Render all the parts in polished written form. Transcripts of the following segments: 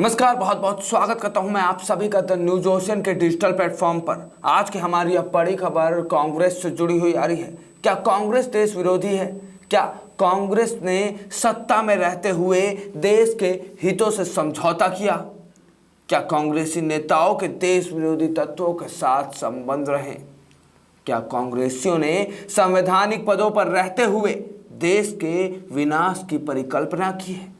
नमस्कार, बहुत बहुत स्वागत करता हूं मैं आप सभी का द न्यूज ओशन के डिजिटल प्लेटफॉर्म पर। आज की हमारी यह बड़ी खबर कांग्रेस से जुड़ी हुई आ रही है। क्या कांग्रेस देश विरोधी है? क्या कांग्रेस ने सत्ता में रहते हुए देश के हितों से समझौता किया? क्या कांग्रेसी नेताओं के देश विरोधी तत्वों के साथ संबंध रहे? क्या कांग्रेसियों ने संवैधानिक पदों पर रहते हुए देश के विनाश की परिकल्पना की है?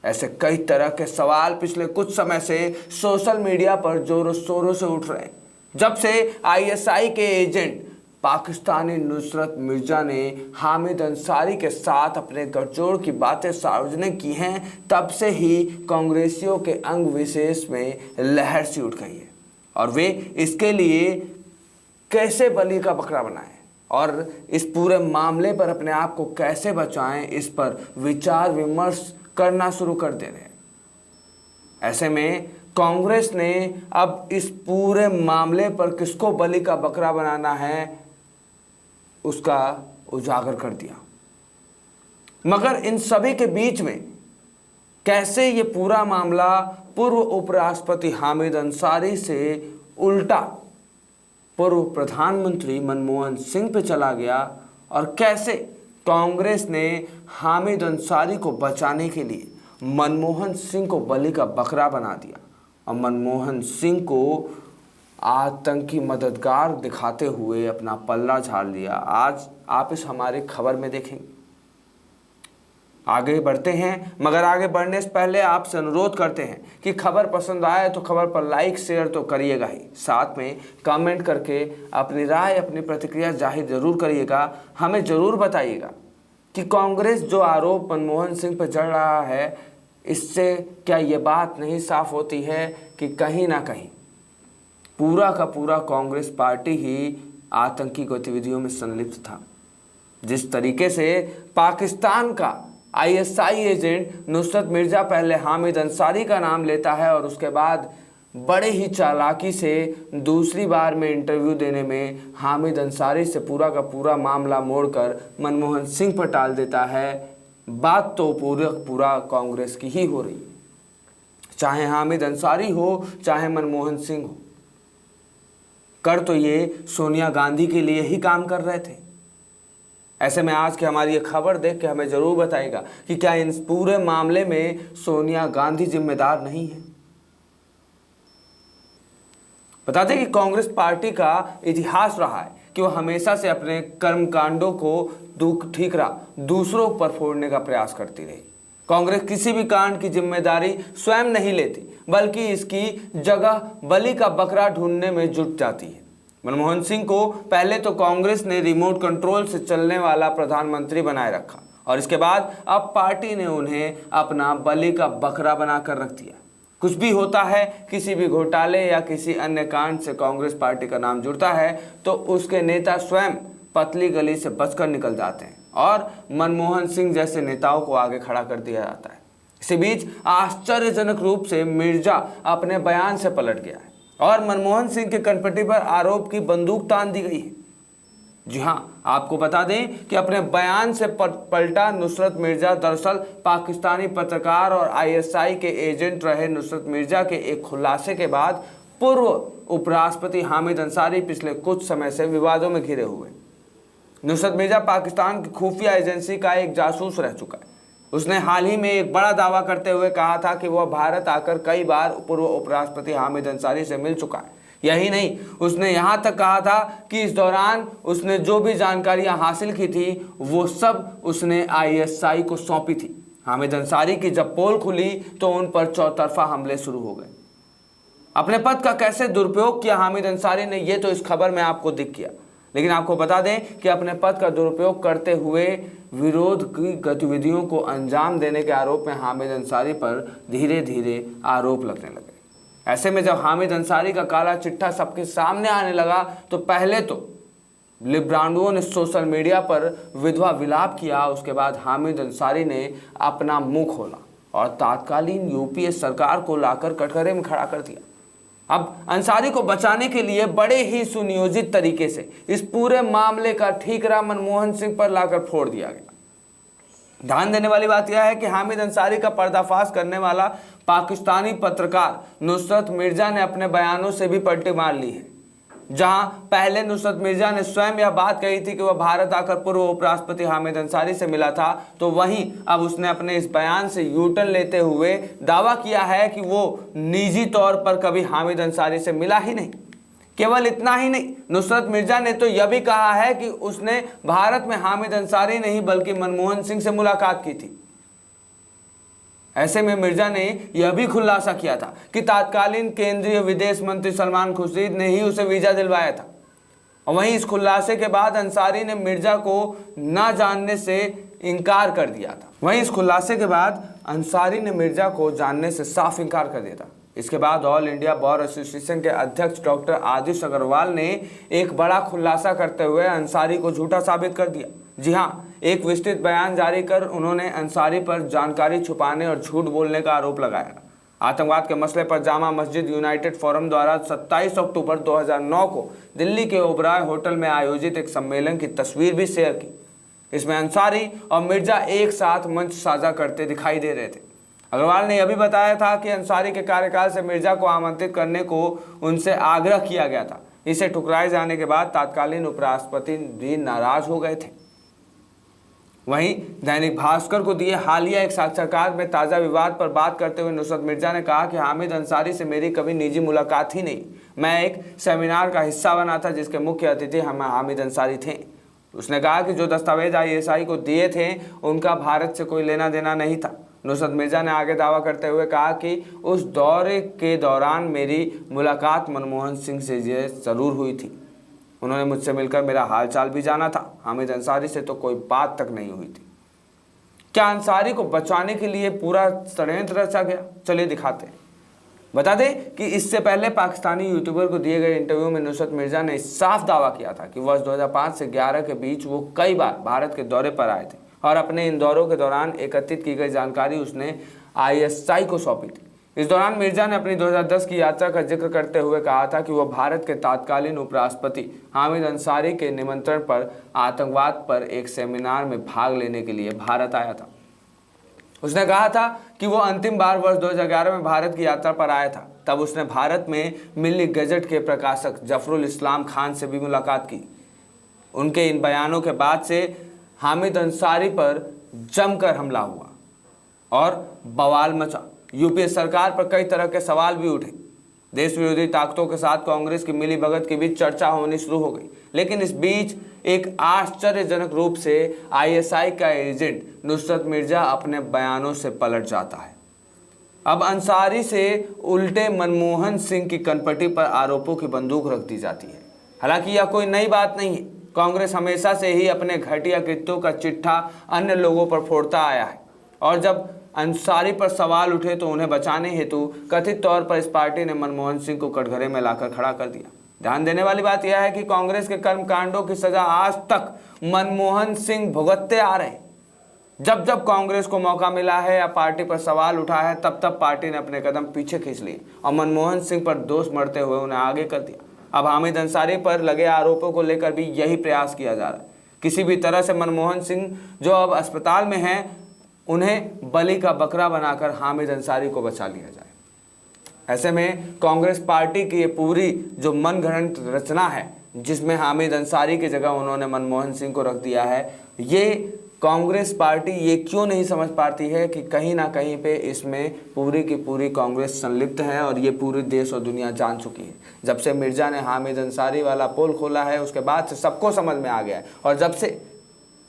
ऐसे कई तरह के सवाल पिछले कुछ समय से सोशल मीडिया पर जोरों शोरों से उठ रहे हैं। जब से आईएसआई के एजेंट पाकिस्तानी नुसरत मिर्जा ने हामिद अंसारी के साथ अपने गठजोड़ की बातें सार्वजनिक की हैं, तब से ही कांग्रेसियों के अंग विशेष में लहर सी उठ गई है और वे इसके लिए कैसे बलि का बकरा बनाएं और इस पूरे मामले पर अपने आप को कैसे बचाएं, इस पर विचार विमर्श करना शुरू कर दे रहे हैं। ऐसे में कांग्रेस ने अब इस पूरे मामले पर किसको बलि का बकरा बनाना है उसका उजागर कर दिया। मगर इन सभी के बीच में कैसे ये पूरा मामला पूर्व उपराष्ट्रपति हामिद अंसारी से उल्टा पूर्व प्रधानमंत्री मनमोहन सिंह पे चला गया और कैसे कांग्रेस ने हामिद अंसारी को बचाने के लिए मनमोहन सिंह को बलि का बकरा बना दिया और मनमोहन सिंह को आतंकी मददगार दिखाते हुए अपना पल्ला झाड़ लिया। आज आप इस हमारी खबर में देखेंगे। आगे बढ़ते हैं, मगर आगे बढ़ने से पहले आपसे अनुरोध करते हैं कि खबर पसंद आए तो खबर पर लाइक शेयर तो करिएगा ही, साथ में कमेंट करके अपनी राय अपनी प्रतिक्रिया जाहिर जरूर करिएगा। हमें जरूर बताइएगा कि कांग्रेस जो आरोप मनमोहन सिंह पर जड़ रहा है, इससे क्या ये बात नहीं साफ होती है कि कहीं ना कहीं पूरा का पूरा कांग्रेस पार्टी ही आतंकी गतिविधियों में संलिप्त था। जिस तरीके से पाकिस्तान का आईएसआई एजेंट नुसरत मिर्जा पहले हामिद अंसारी का नाम लेता है और उसके बाद बड़े ही चालाकी से दूसरी बार में इंटरव्यू देने में हामिद अंसारी से पूरा का पूरा मामला मोड़कर मनमोहन सिंह पर टाल देता है, बात तो पूरा कांग्रेस की ही हो रही है। चाहे हामिद अंसारी हो चाहे मनमोहन सिंह हो, कर तो ये सोनिया गांधी के लिए ही काम कर रहे थे। ऐसे में आज की हमारी ये खबर देख के हमें जरूर बताइएगा कि क्या इन पूरे मामले में सोनिया गांधी जिम्मेदार नहीं है। बता दें कि कांग्रेस पार्टी का इतिहास रहा है कि वह हमेशा से अपने कर्मकांडों को ठीकरा दूसरों पर फोड़ने का प्रयास करती रही। कांग्रेस किसी भी कांड की जिम्मेदारी स्वयं नहीं लेती, बल्कि इसकी जगह बलि का बकरा ढूंढने में जुट जाती है। मनमोहन सिंह को पहले तो कांग्रेस ने रिमोट कंट्रोल से चलने वाला प्रधानमंत्री बनाए रखा और इसके बाद अब पार्टी ने उन्हें अपना बलि का बकरा बनाकर रख दिया। कुछ भी होता है, किसी भी घोटाले या किसी अन्य कांड से कांग्रेस पार्टी का नाम जुड़ता है तो उसके नेता स्वयं पतली गली से बचकर निकल जाते हैं और मनमोहन सिंह जैसे नेताओं को आगे खड़ा कर दिया जाता है। इसी बीच आश्चर्यजनक रूप से मिर्जा अपने बयान से पलट गया है और मनमोहन सिंह के कनपटी पर आरोप की बंदूक तान दी गई है। जी हाँ, आपको बता दें कि अपने बयान से पलटा नुसरत मिर्जा दरअसल पाकिस्तानी पत्रकार और आईएसआई के एजेंट रहे नुसरत मिर्जा के एक खुलासे के बाद पूर्व उपराष्ट्रपति हामिद अंसारी पिछले कुछ समय से विवादों में घिरे हुए। नुसरत मिर्जा पाकिस्तान की खुफिया एजेंसी का एक जासूस रह चुका है। उसने हाल ही में एक बड़ा दावा करते हुए कहा था कि वह भारत आकर कई बार पूर्व उपराष्ट्रपति हामिद अंसारी से मिल चुका है। यही नहीं, उसने यहाँ तक कहा था कि इस दौरान उसने जो भी जानकारियाँ हासिल की थी वो सब उसने आईएसआई को सौंपी थी। हामिद अंसारी की जब पोल खुली तो उन पर चौतरफा हमले शुरू हो गए। अपने पद का कैसे दुरुपयोग किया हामिद अंसारी ने, ये तो इस खबर में आपको दिख गया, लेकिन आपको बता दें कि अपने पद का दुरुपयोग करते हुए विरोध की गतिविधियों को अंजाम देने के आरोप में हामिद अंसारी पर धीरे धीरे आरोप लगने लगे। ऐसे में जब हामिद अंसारी का काला चिट्ठा सबके सामने आने लगा तो पहले तो लिब्रांडुओं ने सोशल मीडिया पर विधवा विलाप किया, उसके बाद हामिद अंसारी ने अपना मुंह खोला और तात्कालीन यूपीए सरकार को लाकर कटघरे में खड़ा कर दिया। अब अंसारी को बचाने के लिए बड़े ही सुनियोजित तरीके से इस पूरे मामले का ठीकरा मनमोहन सिंह पर लाकर फोड़ दिया गया। ध्यान देने वाली बात यह है कि हामिद अंसारी का पर्दाफाश करने वाला पाकिस्तानी पत्रकार नुसरत मिर्जा ने अपने बयानों से भी पलटी मार ली है। जहां पहले नुसरत मिर्जा ने स्वयं यह बात कही थी कि वह भारत आकर पूर्व उपराष्ट्रपति हामिद अंसारी से मिला था, तो वहीं अब उसने अपने इस बयान से यूटर्न लेते हुए दावा किया है कि वो निजी तौर पर कभी हामिद अंसारी से मिला ही नहीं। केवल इतना ही नहीं, नुसरत मिर्जा ने तो यह भी कहा है कि उसने भारत में हामिद अंसारी नहीं बल्कि मनमोहन सिंह से मुलाकात की थी। ऐसे में मिर्जा ने यह भी खुलासा किया था कि तत्कालीन केंद्रीय विदेश मंत्री सलमान खुर्शीद ने ही उसे वीजा दिलवाया था। और वहीं इस खुलासे के बाद अंसारी ने मिर्जा को न जानने से इनकार कर दिया था। वहीं इस खुलासे के बाद अंसारी ने मिर्जा को जानने से साफ इनकार कर दिया था। इसके बाद ऑल इंडिया बार एसोसिएशन के अध्यक्ष डॉक्टर आदिश अग्रवाल ने एक बड़ा खुलासा करते हुए अंसारी को झूठा साबित कर दिया। जी हाँ, एक विस्तृत बयान जारी कर उन्होंने अंसारी पर जानकारी छुपाने और झूठ बोलने का आरोप लगाया। आतंकवाद के मसले पर जामा मस्जिद यूनाइटेड फोरम द्वारा 27 अक्टूबर 2009 को दिल्ली के ओबराय होटल में आयोजित एक सम्मेलन की तस्वीर भी शेयर की। इसमें अंसारी और मिर्जा एक साथ मंच साझा करते दिखाई दे रहे थे। अग्रवाल ने यह भी बताया था कि अंसारी के कार्यकाल से मिर्जा को आमंत्रित करने को उनसे आग्रह किया गया था। इसे ठुकराए जाने के बाद तत्कालीन उपराष्ट्रपति भी नाराज हो गए थे। वहीं दैनिक भास्कर को दिए हालिया एक साक्षात्कार में ताज़ा विवाद पर बात करते हुए नुसरत मिर्जा ने कहा कि हामिद अंसारी से मेरी कभी निजी मुलाकात ही नहीं। मैं एक सेमिनार का हिस्सा बना था जिसके मुख्य अतिथि हम हामिद अंसारी थे। उसने कहा कि जो दस्तावेज ISI को दिए थे उनका भारत से कोई लेना देना नहीं था। नुसरत मिर्जा ने आगे दावा करते हुए कहा कि उस दौरे के दौरान मेरी मुलाकात मनमोहन सिंह से ज़रूर हुई थी। उन्होंने मुझसे मिलकर मेरा हालचाल भी जाना था। हामिद अंसारी से तो कोई बात तक नहीं हुई थी। क्या अंसारी को बचाने के लिए पूरा षड्यंत्र रचा गया? चलिए दिखाते हैं। बता दें कि इससे पहले पाकिस्तानी यूट्यूबर को दिए गए इंटरव्यू में नुसरत मिर्जा ने साफ दावा किया था कि वर्ष 2005 से 11 के बीच वो कई बार भारत के दौरे पर आए थे और अपने इन दौरों के दौरान एकत्रित की गई जानकारी उसने ISI को सौंपी थी। इस दौरान मिर्जा ने अपनी 2010 की यात्रा का जिक्र करते हुए कहा था कि वह भारत के तत्कालीन उपराष्ट्रपति हामिद अंसारी के निमंत्रण पर आतंकवाद पर एक सेमिनार में भाग लेने के लिए भारत आया था। उसने कहा था कि वो अंतिम बार वर्ष 2011 में भारत की यात्रा पर आया था। तब उसने भारत में मिल्ली गजट के प्रकाशक जफरुल इस्लाम खान से भी मुलाकात की। उनके इन बयानों के बाद से हामिद अंसारी पर जमकर हमला हुआ और बवाल मचा। यूपीए सरकार पर कई तरह के सवाल भी उठे। देश विरोधी ताकतों के साथ कांग्रेस की मिलीभगत के बीच चर्चा होनी शुरू हो गई। लेकिन इस बीच एक आश्चर्यजनक रूप से ISI का एजेंट नुसरत मिर्जा अपने बयानों से पलट जाता है। अब अंसारी से उल्टे मनमोहन सिंह की कनपटी पर आरोपों की बंदूक रख दी जाती है। हालांकि यह कोई नई बात नहीं है। कांग्रेस हमेशा से ही अपने घटिया कृत्यों का चिट्ठा अन्य लोगों पर फोड़ता आया है और जब अंसारी पर सवाल उठे तो उन्हें बचाने हेतु कथित तौर पर इस पार्टी ने मनमोहन सिंह को कटघरे में लाकर खड़ा कर दिया। ध्यान देने वाली बात यह है कि कांग्रेस के कर्मकांडों की सजा आज तक मनमोहन सिंह भुगतते आ रहे। जब जब कांग्रेस को मौका मिला है या पार्टी पर सवाल उठा है तब तब पार्टी ने अपने कदम पीछे खींच लिए और मनमोहन सिंह पर दोष मढ़ते हुए उन्हें आगे कर दिया। अब हामिद अंसारी पर लगे आरोपों को लेकर भी यही प्रयास किया जा रहा है। किसी भी तरह से मनमोहन सिंह जो अब अस्पताल में हैं उन्हें बलि का बकरा बनाकर हामिद अंसारी को बचा लिया जाए। ऐसे में कांग्रेस पार्टी की ये पूरी जो मनगढ़ंत रचना है जिसमें हामिद अंसारी की जगह उन्होंने मनमोहन सिंह को रख दिया है, ये कांग्रेस पार्टी ये क्यों नहीं समझ पाती है कि कहीं ना कहीं पे इसमें पूरी की पूरी कांग्रेस संलिप्त है और ये पूरी देश और दुनिया जान चुकी है। जब से मिर्जा ने हामिद अंसारी वाला पोल खोला है उसके बाद से सबको समझ में आ गया है और जब से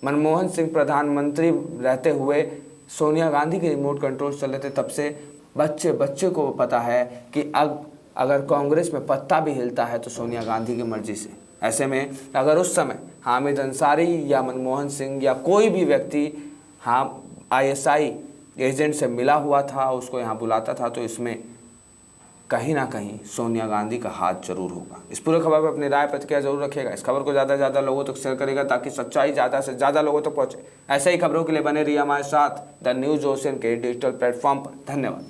मनमोहन सिंह प्रधानमंत्री रहते हुए सोनिया गांधी के रिमोट कंट्रोल चल रहे थे तब से बच्चे बच्चे को पता है कि अब अगर कांग्रेस में पत्ता भी हिलता है तो सोनिया गांधी की मर्जी से। ऐसे में अगर उस समय हामिद अंसारी या मनमोहन सिंह या कोई भी व्यक्ति ISI एजेंट से मिला हुआ था उसको यहाँ बुलाता था तो इसमें कहीं ना कहीं सोनिया गांधी का हाथ जरूर होगा। इस पूरे खबर पर अपनी राय प्रतिक्रिया जरूर रखिएगा। इस खबर को ज़्यादा से ज़्यादा लोगों तक शेयर करेगा ताकि सच्चाई ज़्यादा से ज़्यादा लोगों तक पहुँचे। ऐसे ही खबरों के लिए बने रहिए हमारे साथ द न्यूज़ ओशियन के डिजिटल प्लेटफॉर्म पर। धन्यवाद।